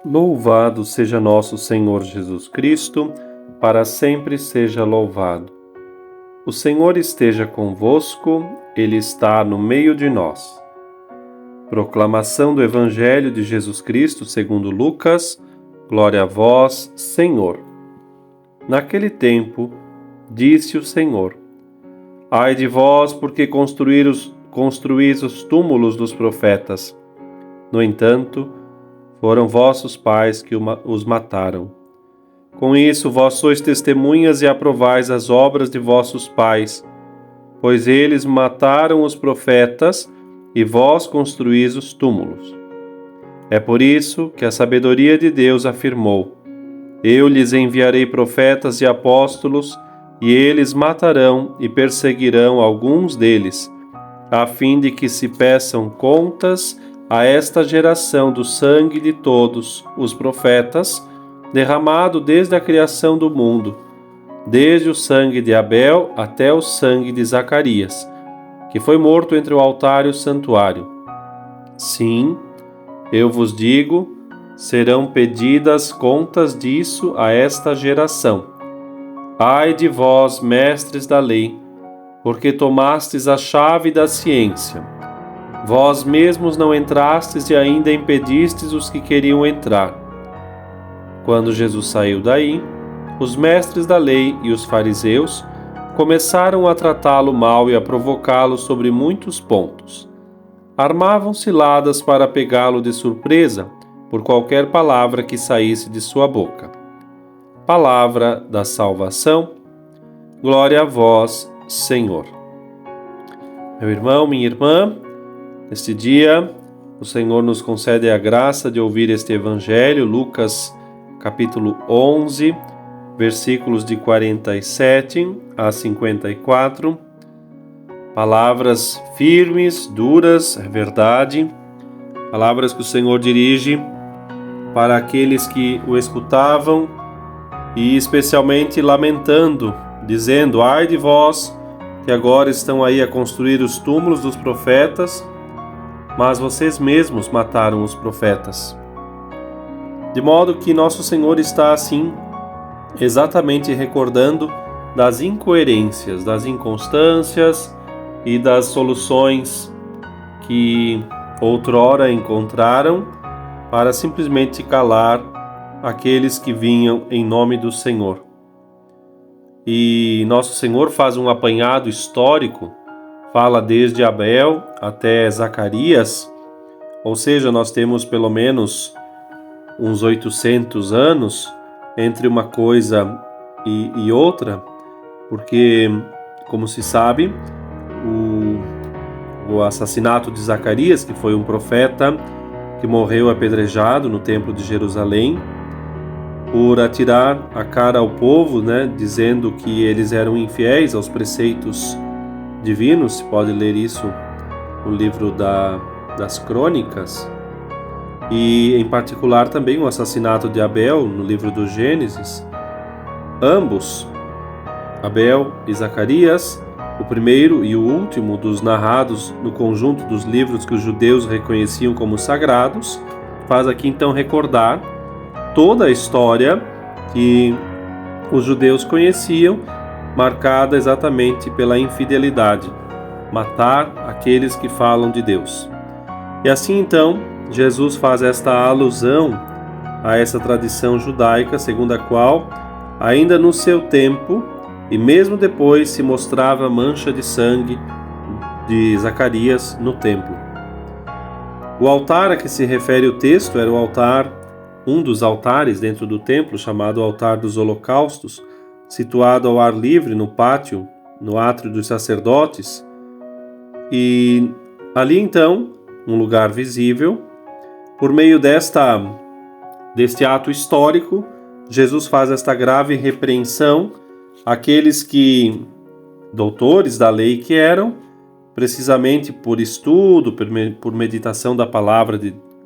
Louvado seja nosso Senhor Jesus Cristo, para sempre seja louvado. O Senhor esteja convosco, Ele está no meio de nós. Proclamação do Evangelho de Jesus Cristo segundo Lucas. Glória a vós, Senhor. Naquele tempo, disse o Senhor: Ai de vós, porque construís os túmulos dos profetas. No entanto, foram vossos pais que os mataram. Com isso, vós sois testemunhas e aprovais as obras de vossos pais, pois eles mataram os profetas e vós construís os túmulos. É por isso que a sabedoria de Deus afirmou: Eu lhes enviarei profetas e apóstolos, e eles matarão e perseguirão alguns deles, a fim de que se peçam contas a esta geração do sangue de todos os profetas, derramado desde a criação do mundo, desde o sangue de Abel até o sangue de Zacarias, que foi morto entre o altar e o santuário. Sim, eu vos digo, serão pedidas contas disso a esta geração. Ai de vós, mestres da lei, porque tomastes a chave da ciência. Vós mesmos não entrastes e ainda impedistes os que queriam entrar. Quando Jesus saiu daí, os mestres da lei e os fariseus começaram a tratá-lo mal e a provocá-lo sobre muitos pontos. Armavam ciladas para pegá-lo de surpresa por qualquer palavra que saísse de sua boca. Palavra da salvação. Glória a vós, Senhor. Meu irmão, minha irmã, neste dia, o Senhor nos concede a graça de ouvir este Evangelho, Lucas capítulo 11, versículos de 47 a 54. Palavras firmes, duras, é verdade. Palavras que o Senhor dirige para aqueles que o escutavam e especialmente lamentando, dizendo: Ai de vós, que agora estão aí a construir os túmulos dos profetas, mas vocês mesmos mataram os profetas. De modo que nosso Senhor está assim, exatamente recordando das incoerências, das inconstâncias e das soluções que outrora encontraram para simplesmente calar aqueles que vinham em nome do Senhor. E nosso Senhor faz um apanhado histórico, fala desde Abel até Zacarias, ou seja, nós temos pelo menos uns 800 anos entre uma coisa e outra, porque, como se sabe, o assassinato de Zacarias, que foi um profeta que morreu apedrejado no templo de Jerusalém, por atirar a cara ao povo, dizendo que eles eram infiéis aos preceitos divinos. Se pode ler isso no livro das Crônicas, e em particular também o assassinato de Abel no livro do Gênesis. Ambos, Abel e Zacarias, o primeiro e o último dos narrados no conjunto dos livros que os judeus reconheciam como sagrados, faz aqui então recordar toda a história que os judeus conheciam, marcada exatamente pela infidelidade, matar aqueles que falam de Deus. E assim então, Jesus faz esta alusão a essa tradição judaica, segundo a qual, ainda no seu tempo, e mesmo depois, se mostrava mancha de sangue de Zacarias no templo. O altar a que se refere o texto era o altar, um dos altares dentro do templo, chamado Altar dos Holocaustos, situado ao ar livre no pátio, no átrio dos sacerdotes. E ali então, um lugar visível, por meio deste ato histórico, Jesus faz esta grave repreensão àqueles que, doutores da lei que eram, precisamente por estudo, por meditação da palavra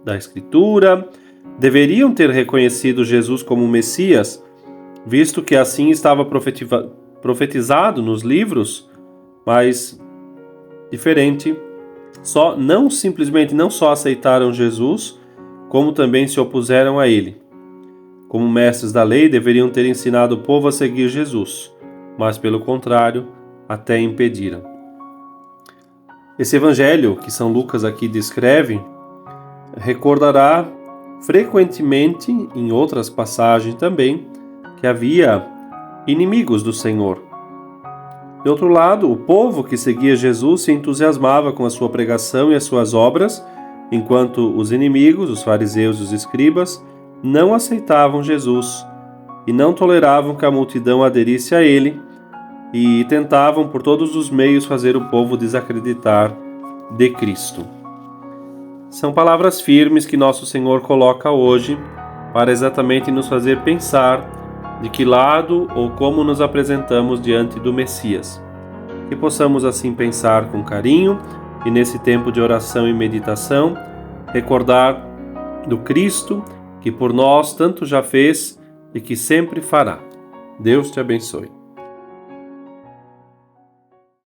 da Escritura, deveriam ter reconhecido Jesus como Messias, visto que assim estava profetizado nos livros, mas diferente, não só aceitaram Jesus, como também se opuseram a ele. Como mestres da lei, deveriam ter ensinado o povo a seguir Jesus, mas, pelo contrário, até impediram. Esse evangelho que São Lucas aqui descreve recordará frequentemente, em outras passagens também, que havia inimigos do Senhor. De outro lado, o povo que seguia Jesus se entusiasmava com a sua pregação e as suas obras, enquanto os inimigos, os fariseus e os escribas, não aceitavam Jesus e não toleravam que a multidão aderisse a ele e tentavam por todos os meios fazer o povo desacreditar de Cristo. São palavras firmes que nosso Senhor coloca hoje para exatamente nos fazer pensar de que lado ou como nos apresentamos diante do Messias. Que possamos assim pensar com carinho e nesse tempo de oração e meditação, recordar do Cristo que por nós tanto já fez e que sempre fará. Deus te abençoe.